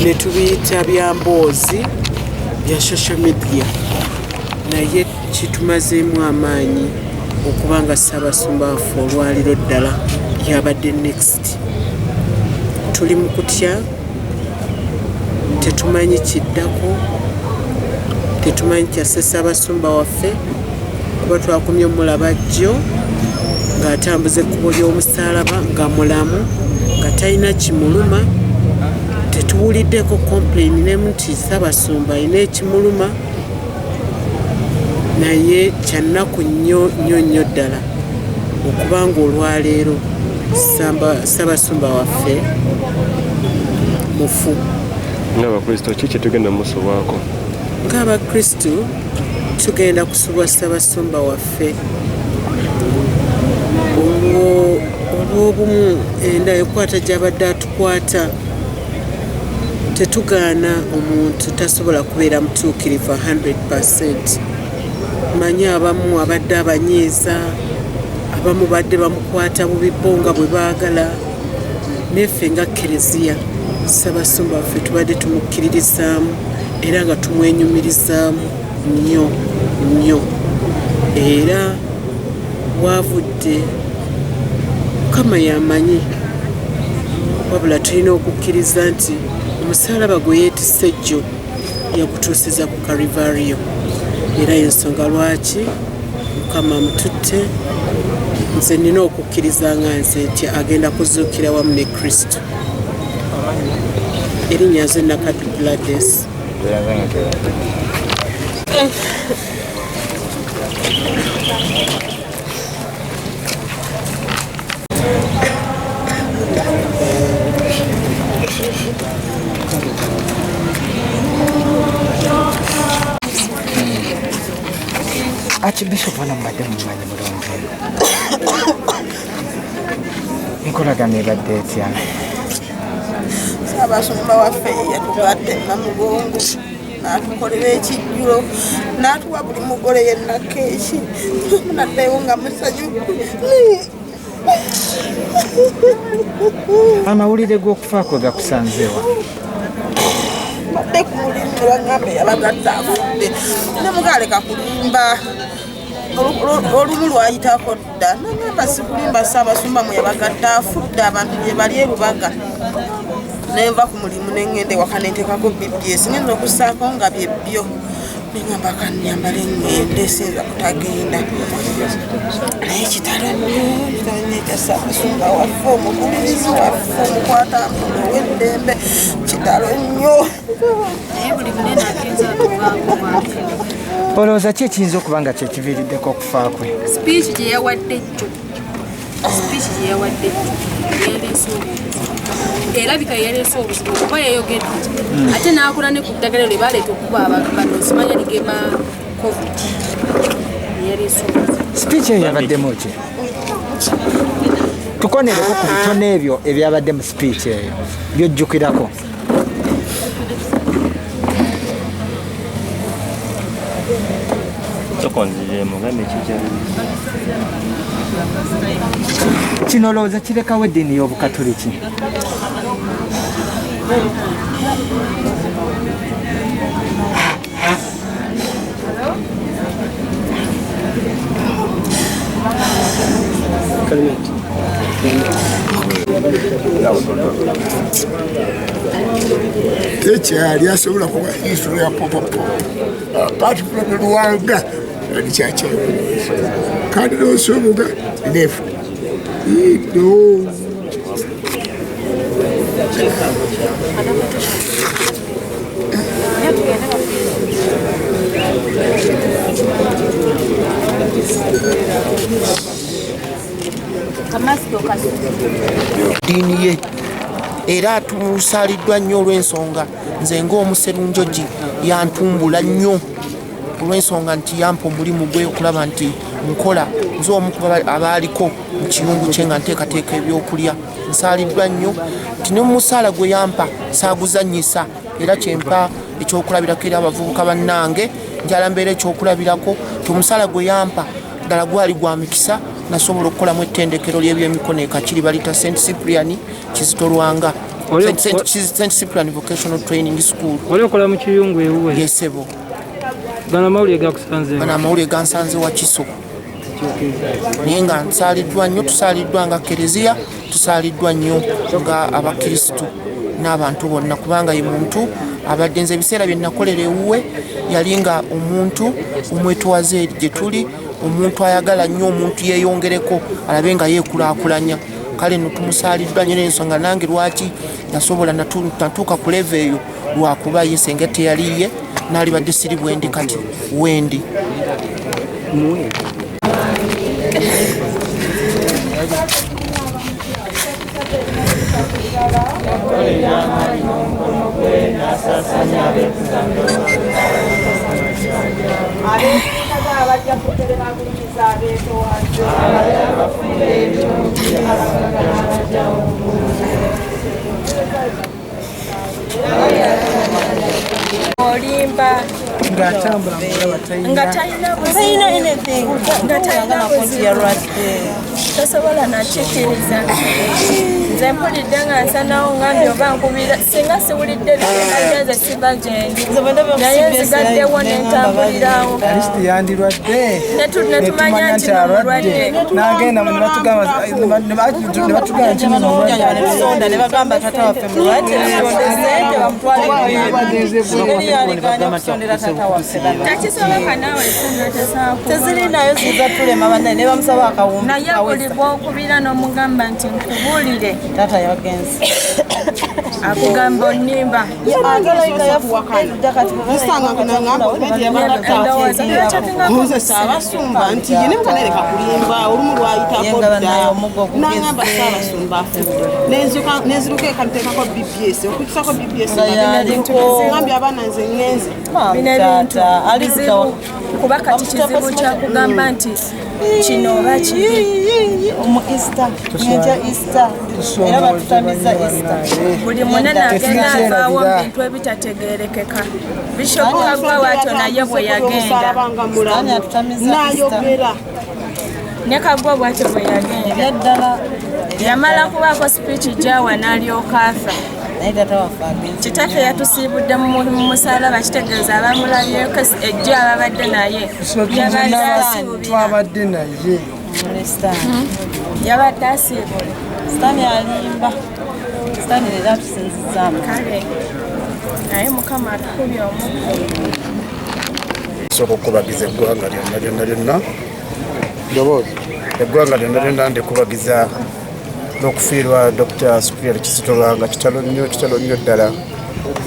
ne tubiyita bya mboozi bya social media naye kitumazeemu amaanyi okuba nga Ssaabasumba waffe olwaliro ddala yabadde next. Tuli mu kutya, tetumanyi kiddako, tetumanyi kyase Ssaabasumba waffe kuba twakumye omulaba jjo ng'atambuza ekkubo ly'omusaalaba nga mulamu nga talina kimuluma. Tetuwuliddeko complain nemu nti Ssaabasumba alina ekimuluma, naye kyannaku nnyo ddala okubanga olwaleero Ssaabasumba waffe mufu. Ng'Abakristo ki kye tugenda musobwako? Ng'Abakristo tugenda kusubwa Ssaabasumba waffe olw'obumu enda ekwata gy'abadde atukwata. Tetugaana omuntu tasobola kubeera mutuukirivu 100%. Manyi abamu abadde abanyiiza, abamu badde bamukwata bubi bo nga bwe baagala, neffe nga Kereziya Ssaabasumba waffe tubadde tumukkiririzaamu era nga tumwenyumirizaamu nnyo era wavudde Mukama yamanyi, wabula tulina okukkiriza nti omusaalaba gwe yeetisse jjo yagutuusiza ku Kalivaliyo, era ensonga lwaki Mukama amututte. Nze nina okukkiriza nga nze nti agenda kuzuukira wamu ne Kristo. Erinnya nze Nakaddu Gladys. Archbishop wana mbadde mumanyi bulungi enkolagana ebadde etya? Ssaabasumba waffe yatugatte Namugongo n'atukolera ekijjulo n'atuwa buli mugole yenna keeki naddeyo nga musanyufu. Amawulire g'okufa kwe gakusanzeewa? Badde ku mulimu ne baŋŋamba yabagatta afudde ne mugaleka kulimba. Olumu lwayitako dda naŋŋamba sikulimba Ssaabasumba mwe yabagatta afudde abantu gye bali e Lubaga. Nenva ku mulimu neŋŋenda ewaka ne nteekako BBS ngenda okussaako nga bye byo. Neŋŋamba kannyambale ŋŋende sinza kutagenda. Naye kitalo nnyo ekya Ssaabasumba waffe omugulirizi waffe omukwata mpola ow'eddembe kitalo nnyo. Naye buli munene agenza atuvaako bw'atyo. Olowooza ki ekiyinza okuba nga kyekiviiriddeko okufa kwe? Speech gye yawadde jjo yaleese obuzibu. Erabika yaleese obuzibu kuba yayogedde ate n'akola ne ku ddagala lye baleeta okuba abantu bano simanya ligema COVID. Yaleese obuzibu. Speech eyo yabaddemu ki? Tukonereko ku bitono ebyo ebyabadde mu speech eyo by'ojjukirako. Kino olowooza kirekawo eddiini y'Obukatoliki? tekyali asobola kuba history ya popopo apart from Luwanga and chacha kandi nosobola left no dini ye era tusaaliddwa nnyo olw'ensonga nze ng'omuserunjogi yantumbula nnyo olw'ensonga nti yampa omulimu gwe okulaba nti nkola nze omu ku abaaliko mu kiyungu kye nga nteekateeka ebyokulya nsaaliddwa nnyo nti ne mu musaala gwe yampa saaguzannyisa era kyempa ekyokulabirako eri abavubuka bannange njala mbeera ekyokulabirako ti omusaala gwe yampa ddala gwali gwa mikisa nasobola okukolamu ettendekero ly'ebyemikono e Kakiri balita St. Cyprian Kizito Lwanga St. Cyprian Vocational Training School. Oli okola mu Kiyungu ewuwe? Yesebo. Gana mawulire gakusanze? Gana mawulire gansanze wa Kiso. Naye nga nsaaliddwa nnyo, tusaaliddwa nga Kereziya, tusaaliddwa nnyo nga Abakristu n'abantu bonna kubanga ye muntu abadde nze ebiseera bye nakolera ewuwe yali nga omuntu omwetowaze gye tuli, omuntu ayagala nnyo omuntu yeeyongereko alabe nga yeekulaakulanya. Kale no tumusaaliddwa nnyo n'ensonga nange lwaki nasobola natuuka ku leva eyo lwakuba ye senga teyaliye n'alibadde siri bwendi kati wendi. Olimba nga talina anything nga talina tasobola nakikiriza nze mpulidde nga nsanawo ngambye oba nkubira singa siwulidde bigendagenze siba gyendi naye nzigaddewo nentambulirawo netumanya nti nomulwadde nagenda nebatugamba nti nebagamba tata waffe mulwadde sente takisoboka naawe tezirinayo ziza tulema bannaye ne bamusaba akawumbi naye buli bwokubira n'omugamba nti nkubuulire tata yagenze akugamba onnimba saabasumba nti ye ne mutanaleka kulimba olumu lwayitako dda nangamba saabasumba afudde nenziruka ekantekako BBS okukisako BBS ngambye abaana nze ngenze bino ebintu bizibu kuba kati kizibu kyakugamba nti kino oba kiri omu Easter nyeja Easter era batutamiza Easter buli munene agenda avaawo bintu ebitategeerekeka bishoboka gwa waatyo naye bwe yagenda nayogera ne kagwa bwatyo bwe yagenda ddala yamala kubaako sipiiki gyawa n'alyoka afa kitaffe yatusiibudde mu musalaba kitegeeza abamulabyeko ejjo ababadde naye twabadde naye yabadde asiibula sitani alimba sitani leero atusinzizaamu kale naye mukama atukubye omukulu soka okubagiza eggwanga lyonna eggwanga lyonna ndikubagiza n'okufiirwa Dr. Cyprian Kizito Lwanga kitalo nnyo ddala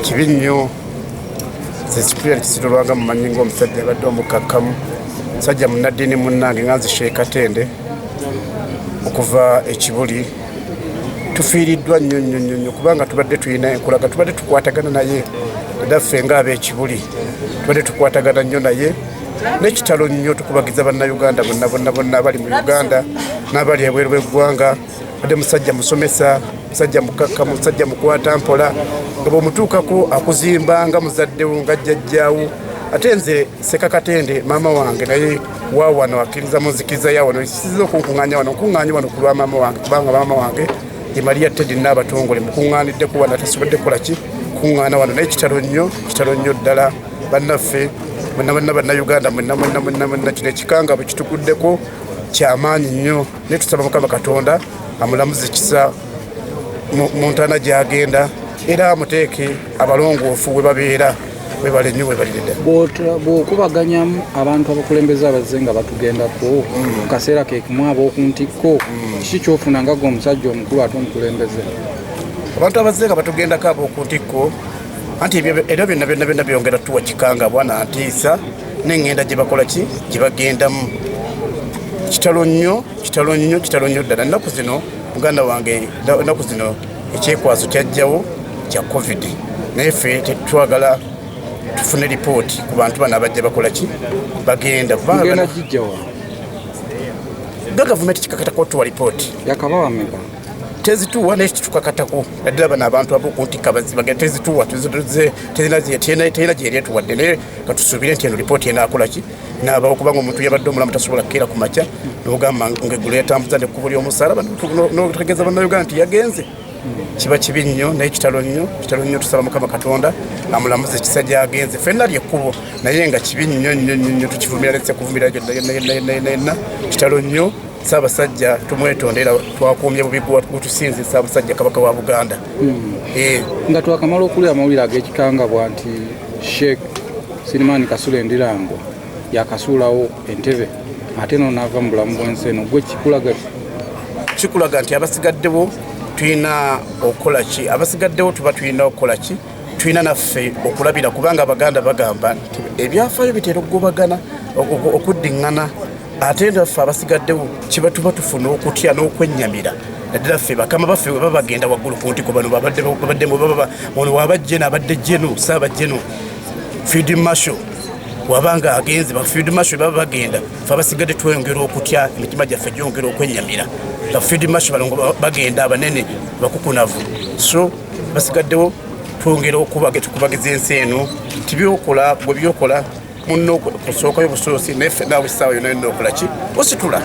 kibi nnyo. Cyprian Kizito Lwanga mumanyi ng'omusajja abadde omukakkamu, musajja munnaddiini munnange nga nze Sheikh Katende okuva ekibuli. Tufiiriddwa nnyo kubanga tubadde tulina enkulaga, tubadde tukwatagana naye eddaffe ng'ab'ekibuli tubadde tukwatagana nnyo naye n'ekitalo nnyo tukubagiza bannayuganda bonna abali mu Uganda n'abali ebweru w'eggwanga. Ade musajja musomesa, musajja mukakka, musajja mukwata mpola, nga bw'omutuukako akuzimba nga muzaddewo nga jjajjaawo. Ate nze Seka Katende maama wange naye waawano akkiriza muzikiriza yawano isiza okunkuŋŋaanya wano ku lwa maama wange kubanga maama wange ye Maria Teddy n'abatongole mukuŋŋaaniddeko wano atasobodde kukola ki kuŋŋaana wano. Naye kitalo nnyo ddala bannaffe bannayuganda mwenna kino ekikanga bwe kituguddeko kyamaanyi nnyo. Naye tusaba Mukama Katonda amulamuze kisa mu ntaana gy'agenda era amuteeke abalongoofu we babeera webale nnyo webalirida. Bw'okubaganyamu abantu abakulembeze abazze nga batugendako mu kaseera ke kumu ab'okuntikko, kiki ky'ofuna nga gwe omusajja omukulu ate omukulembeze? Abantu abazze nga batugendako ab'okuntikko anti era byonna byongera tuwa kikanga bwana ntiisa n'engenda gye bakola ki gye bagendamu. Kitalo nnyo ddala. Ennaku zino muganda wange, ennaku zino ekyekwaso kyajjawo kya COVID, naye ffe tetwagala tufune lipooti ku bantu bano abajja bakola ki bagenda gavumenti kikakatako otuwa lipooti yakabawa meka tezituwa naye kitukakatako naddala bano abantu abokuntikka bagenda tezituwa terina gyeryatuwadde naye katusuubire nti eno lipooti enaakola ki naabawo kubanga omuntu yabadde omulamu tasobola kukeera ku makya n'ogamba ng'eggulu yatambuza n'ekkubo ly'omusalaba n'otegeeza bannayuganda nti yagenze kiba kibi nnyo naye kitalo nnyo tusaba Mukama Katonda amulamuze ekisajja agenze ffenna lyekkubo naye nga kibi nnyo tukivumira letse kuvumira yenna kitalo nnyo Ssaabasajja tumwetondera twakuumye bubi gutusinze Ssaabasajja Kabaka wa Buganda. Nga twakamala okulya amawulire ag'ekikangabwa nti Sheikh Sirimani Kasule Ndirango yakasuulawo entebe ate n'onaava mu bulamu bw'ensi eno gwe kikulaga nti abasigaddewo tulina okukola ki abasigaddewo tuba tulina okukola ki tulina naffe okulabira kubanga Abaganda bagamba nti ebyafaayo bitera okugobagana okuddiŋŋana ate naffe abasigaddewo kiba tuba tufuna okutya n'okwennyamira naddala ffe bakama baffe bwe baba bagenda waggulu ku ntiko bano babaddemu ono wabajje n'abadde jeno Ssaabajjeno Field Marshal wabanga agenze ba Field Marshal baba bagenda ffe abasigadde tweyongera okutya emitima gyaffe gyongera okwennyamira ba Field Marshal balongo bagenda abanene bakukunavu so basigaddewo twongera okubagiza ensi eno tibyokola bwe byokola munno kusookayo busoosi neffe naawe essaawa yonna yonna okola ki ositula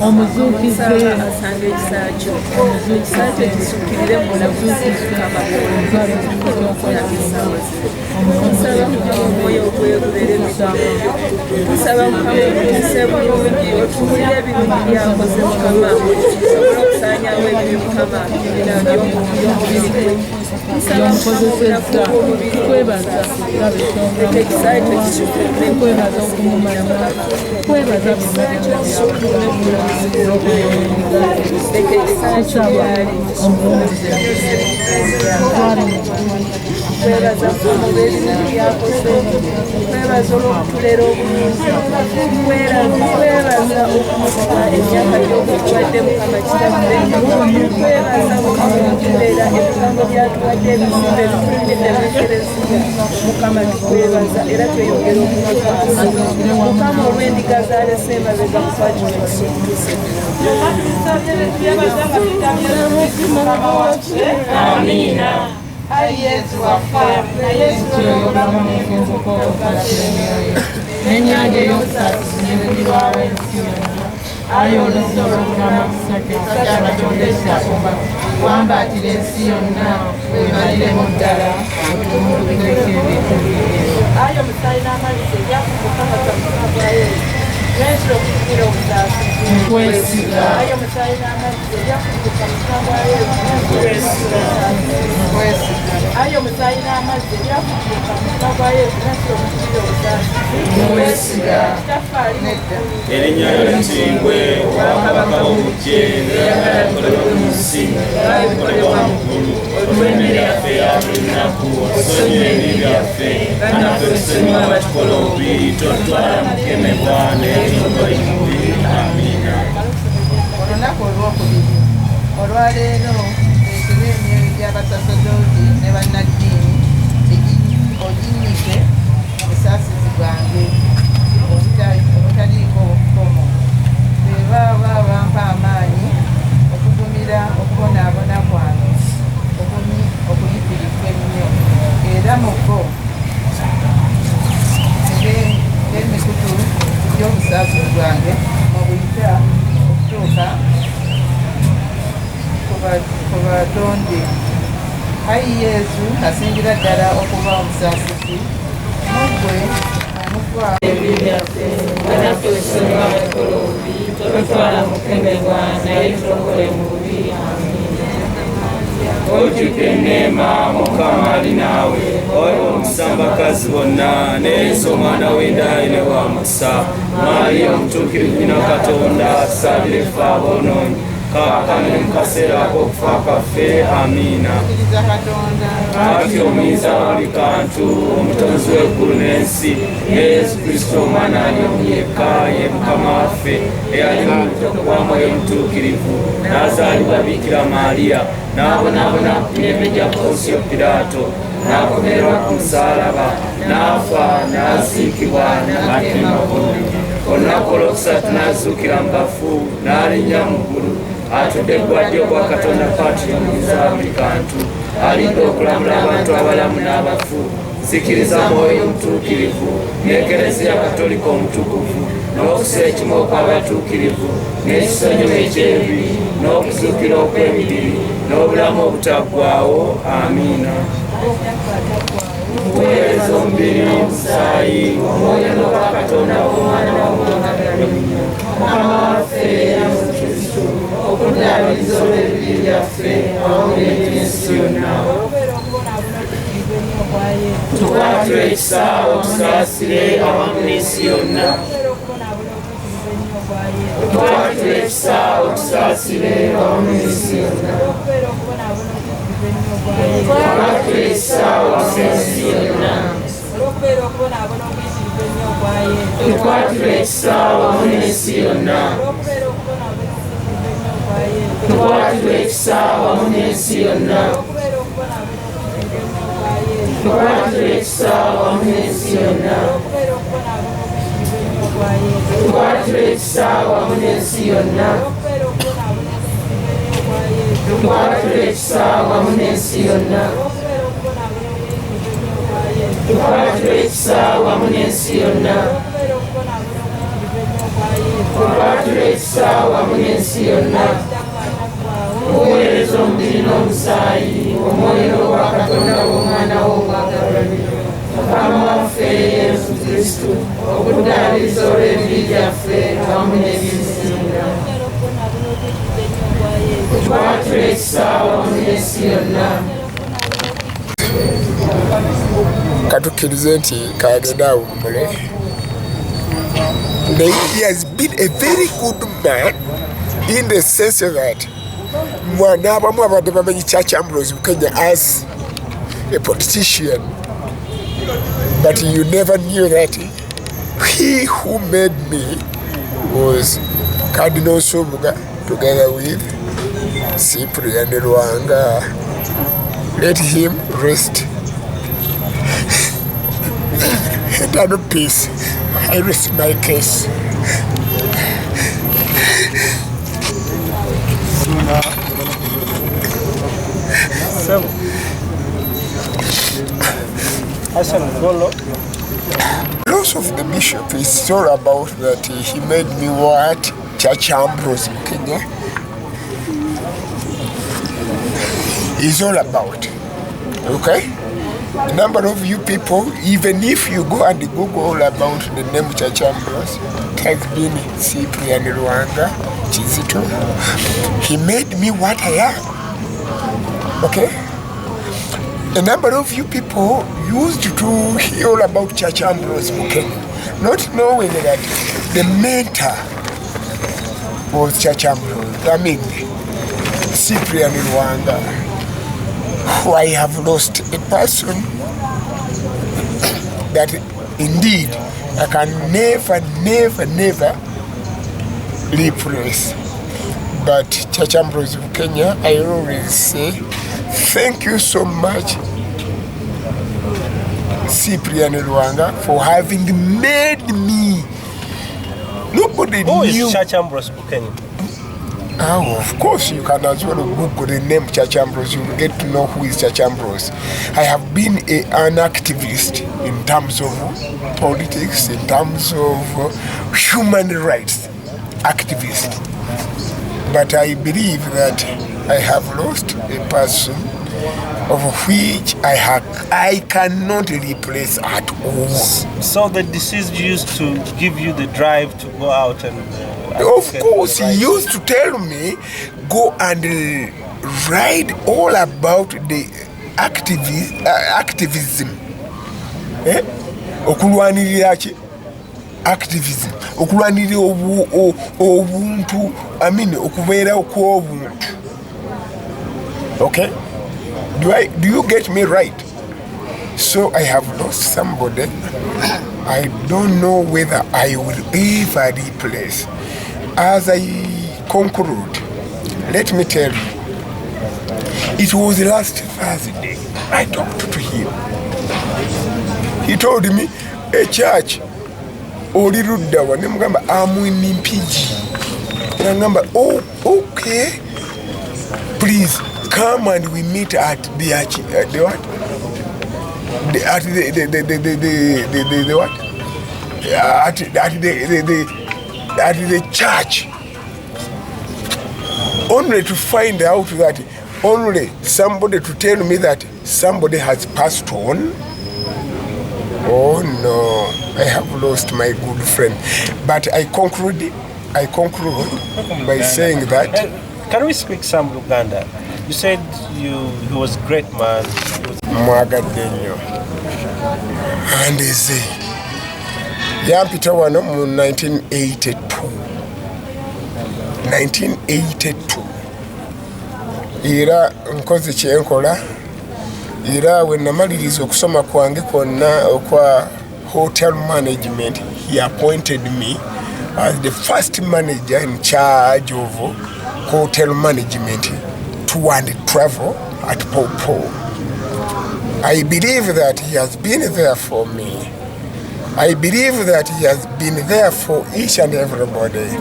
omuzuukize asanga ekisaa kyo ekisaa kyo kisukirire mu bulamu tusaba Mukama omwoyo ogwegulere tusaba Mukama omuyise bulungi otuwulire ebirungi byakoze Mukama osobola okusaanyawo ebibi Mukama by'omubiri gwe tusaba Mukama obulamu bw'omubiri kwebaza ekisaa kyo kisukirire kwebaza okumumanya kwebaza kwebaza omubiri ebintu byakoze kwebaza olw'okutulera obulungi kwebaza okumukuba emyaka gy'okutuwadde Mukama kitaffe kwebaza okutuleera ebigambo byatuwadde ebizimbe ebitulidde ebikerezibwa Mukama tukwebaza era tweyongera okumukuba Mukama olw'endiga zaalese emabega mukwakira ekisukuse Amina. Yesu wafa na Yesu n'ennyanja ey'okusatu n'ebibaawo ensiona ayi olusobo lw'amakusake Katonda ekyakuba wambaatira ensi yonna weemaliremu ddala otumulubireko ebintu ayo omusaayi n'amazzi ebyakubuka Katonda bwayo Yesu okugira obusaasi nkwesiga ayo omusaayi n'amazzi ebyakubuka Mukama ayo omusaayi n'amazzi ebyakubuka Mukama Yesu okugira obusaasi nkwesiga erinnya ly'Omutingwe Obwakabaka bw'obuggye n'eyagala ekolebwa mu nsi ekolebwa mu ggulu olw'emmere yaffe eya buli lunaku osonyiwe ebibi byaffe nga naffe tusonyiwa abakikola obubi totwala mu kukemebwa n'eky'omubi amiina. olunaku olwokubiri olwaleero ekiro emyoyo gy'abasasedooti ne bannaddiini oginnike mu busaasizi bwange obutaliiko kkomo be baba bampa amaanyi okugumira okubonaabona kwange okuyitirivu ennyo era mu bo ng'emikutu gy'obusaasizi bwange mu buyita okutuuka ku batonde ayi Yesu asingira ddala okuba omusaasizi mugwe omugwa ebibi byaffe nga naffe tusonyiwa abakikola obubi totwala mu kukemebwa naye tulokole mu bubi amiina ojjudde enneema mukama ali naawe oyo omusambakazi bonna neeza omwana w'endaayine wa mukisa maaliya omutuukirivu nnyina katonda tusaabire ffe aboonoonyi kaakano ne mu kaseera ak'okufa kwaffe amiina ati omuyinza buli kantu omutonzi w'eggulu n'ensi yesu kristo omwana ali omu yekka ye mukama waffe eyali mu mwoyo omutuukirivu n'azaalibwa bikira maaliya n'abonaabona ku mirembe gya ponsiyo piraato n'akomererwa ku musaalaba n'afa n'aziikibwa n'atemba olunaku olwokusatu n'azuukira mu bafu n'alinnya mu ggulu atudde eggwadyo gwa katonda patiri omuyinza buli kantu alidde okulamula abantu abalamu n'abafu zikiriza mwoyo omutuukirivu n'ekereziya katolika omutukuvu n'okusa ekimu okw'abatuukirivu n'ekisonyiwo eky'ebibi n'okuzuukira okw'emibiri n'obulamu obutaggwaawo amiina tuweereza omubiri n'omusaayi omwoyo n'obwa katonda w'omwana mukama waffe yesu kristo okuddaabiriza olw'ebibi byaffe awamu n'ensi yonna tukwatule ekisa otusaasire awamu n'ensi yonna tukwatule ekisa otusaasire awamu n'ensi yonna tukwatule ekisa otusaasire tukwatule ekisa awamu n'ensi yonna tukwatule ekisa awamu n'ensi yonna tukwatule ekisa awamu n'ensi yonna tukwatule ekisa awamu n'ensi yonna tukwatule ekisa awamu n'ensi yonna tukwatule ekisa awamu n'ensi yonna tukwatule ekisa awamu n'ensi yonna tuweereza omubiri n'omusaayi omwoyo n'obwa katonda w'omwana w'omwagalwa mukama waffe yesu kristo okuddaabiriza olw'ebibi byaffe awamu n'ebisinga tukwatule ekisa awamu n'ensi yonna katukkirize nti kagenda awummule. He has been a very good man in the sense that n'abamu abadde bamanyi Church Ambrose Bukenya as a politician, but you never knew that he who made me was Cardinal Sobuga together with Cyprian Lwanga. Let him rest. Eternal peace. I rest my case. Loss of the bishop is all about that he made me what Church Ambrose Bukenya is all about. Okay? A number of you people, even if you go and Google all about the name Church Ambrose, type in Cyprian Lwanga Kizito. He made me what I am. Okay? A number of you people used to hear all about Church Ambrose Bukenya, not knowing that the mentor was Church Ambrose. I mean, Cyprian Lwanga. I have lost a person that indeed I can never replace. But Church Ambrose Bukenya, I always say, thank you so much, Cyprian Lwanga, for having made me. Nobody knew. Who is Church Ambrose Bukenya? Oh, of course, you can as well Google the name Church Ambrose. You will get to know who is Church Ambrose. I have been an activist in terms of politics, in terms of human rights activist. But I believe that I have lost a person of which I cannot replace at all. So the deceased used to give you the drive to go out and... of course, he used to tell me, go and write all about the activism. Okulwanirira ki? Activism. Okulwanirira obuntu, I mean, okubeerawo kw'obuntu. Okay? Do you get me right? So I have lost somebody. I don't know whether I will ever replace. As I conclude, let me tell you, it was last Thursday I talked to him. He told me, a church, Oliruddawa, nemugamba amwini mpiji. Nagamba, oh, okay. Please come and we meet at the what? At the what? At the church. Only to find out that only somebody to tell me that somebody has passed on. Oh no, I have lost my good friend. But I conclude by saying that. Can we speak some Luganda? You said he was a great man. Mwagadenyo. And they say, yampita wano mu 1982. Era nkoze kyenkola. Era when namaliriza okusoma kwange kwonna okwa hotel management, he appointed me as the first manager in charge of hotel management, tour and travel at Popo. I believe that he has been there for me. I believe that he has been there for each and everybody.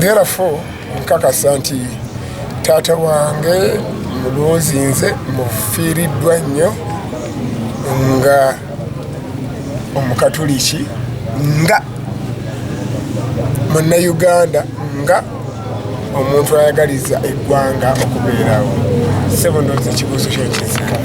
Therefore, nkakasa nti taata wange mulowoozi nze mufiiriddwa nnyo nga omukatuliki, nga munnayuganda, nga omuntu ayagaliza eggwanga okubeerawo. Ssebo ndowooza ekibuuzo kyo kinzika.